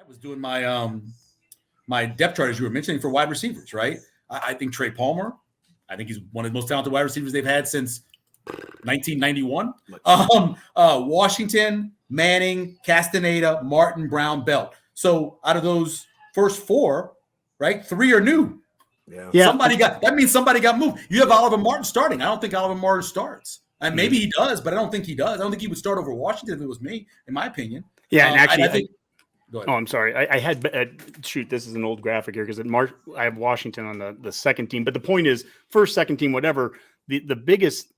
was doing my my depth chart as you were mentioning for wide receivers, right? I think Trey Palmer. I think he's one of the most talented wide receivers they've had since 1991. Washington, Manning, Castaneda, Martin, Brown, Belt. So out of those first four, right, 3 are new. Yeah. Somebody got moved. You have Oliver Martin starting. I don't think Oliver Martin starts. And maybe he does, but I don't think he does. I don't think he would start over Washington if it was me, in my opinion. Yeah, and actually, I think. Go ahead. Oh, I'm sorry. I had this is an old graphic here because I have Washington on the second team. But the point is, first, second team, whatever. The biggest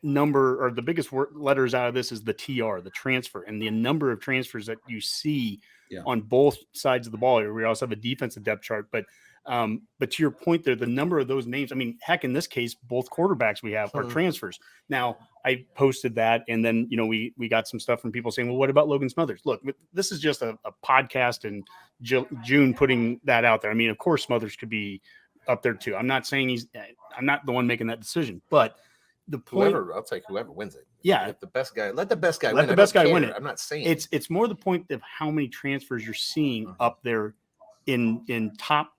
number or the biggest letters out of this is the TR, the transfer, and the number of transfers that you see on both sides of the ball. We also have a defensive depth chart, but to your point there, the number of those names, I mean, heck, in this case, both quarterbacks we have are transfers. Now, I posted that, and then, we got some stuff from people saying, well, what about Logan Smothers? Look, this is just a podcast in June putting that out there. I mean, of course, Smothers could be up there too. I'm not saying I'm not the one making that decision, but the point, I'll take whoever wins it. Yeah. Let the best guy win. Let the best guy win it. I'm not saying it's more the point of how many transfers you're seeing up there in top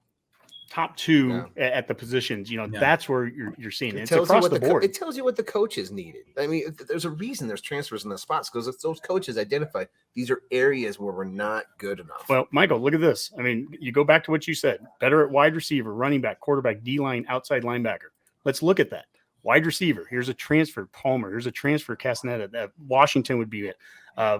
two at the positions. That's where you're seeing it. It's across the board. It tells you what the coaches needed. I mean, there's a reason there's transfers in the spots because those coaches identify these are areas where we're not good enough. Well, Michael, look at this. I mean, you go back to what you said. Better at wide receiver, running back, quarterback, D-line, outside linebacker. Let's look at that. Wide receiver, here's a transfer, Palmer. Here's a transfer, Castaneda. Washington would be it.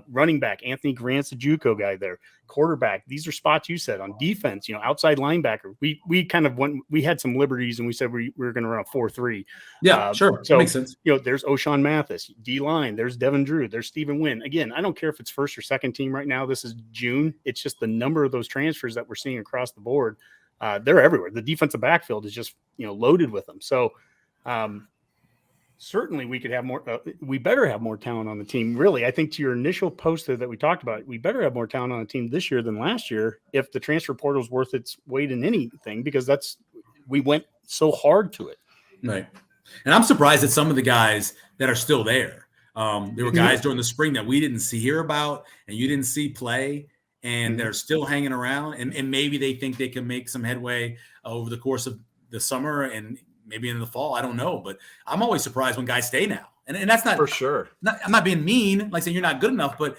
Running back, Anthony Grant's the JUCO guy there. Quarterback, these are spots you said. On defense, outside linebacker. We kind of we had some liberties and we said we were going to run a 4-3. Yeah, sure. So makes sense. There's O'Shawn Mathis, D-line. There's Devin Drew. There's Stephen Wynn. Again, I don't care if it's first or second team right now. This is June. It's just the number of those transfers that we're seeing across the board. They're everywhere. The defensive backfield is just loaded with them. So. Certainly we could have more. We better have more talent on the team. Really, I think to your initial poster that we talked about, we better have more talent on the team this year than last year if the transfer portal is worth its weight in anything, because we went so hard to it. Right. And I'm surprised at some of the guys that are still there. There were guys during the spring that we didn't hear about and you didn't see play, and they're still hanging around. And maybe they think they can make some headway over the course of the summer and maybe in the fall. I don't know, but I'm always surprised when guys stay now. And that's not for sure. I'm not being mean, like saying you're not good enough, but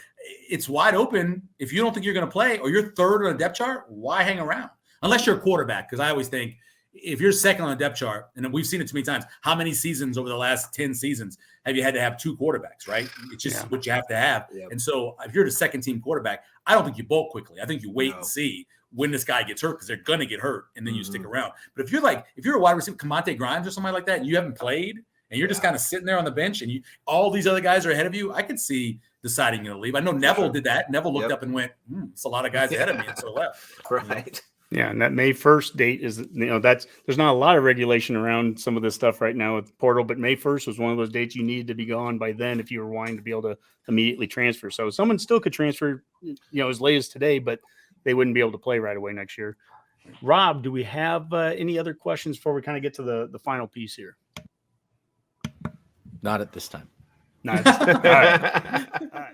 it's wide open. If you don't think you're going to play or you're third on a depth chart, why hang around? Unless you're a quarterback. Because I always think if you're second on a depth chart, and we've seen it too many times, how many seasons over the last 10 seasons have you had to have two quarterbacks, right? It's just what you have to have. Yep. And so if you're the second team quarterback, I don't think you bolt quickly. I think you wait and see when this guy gets hurt, because they're going to get hurt, and then you stick around. But if you're a wide receiver, Camonte Grimes or somebody like that, and you haven't played, and you're just kind of sitting there on the bench, and all these other guys are ahead of you, I could see deciding to leave. I know Neville did that. Neville looked up and went, it's a lot of guys ahead of me, and so left. Right. Yeah, and that May 1st date is, there's not a lot of regulation around some of this stuff right now with the portal, but May 1st was one of those dates you needed to be gone by then if you were wanting to be able to immediately transfer. So someone still could transfer, as late as today, but they wouldn't be able to play right away next year. Rob, do we have any other questions before we kind of get to the final piece here? Not at this time. Not at this time. All right.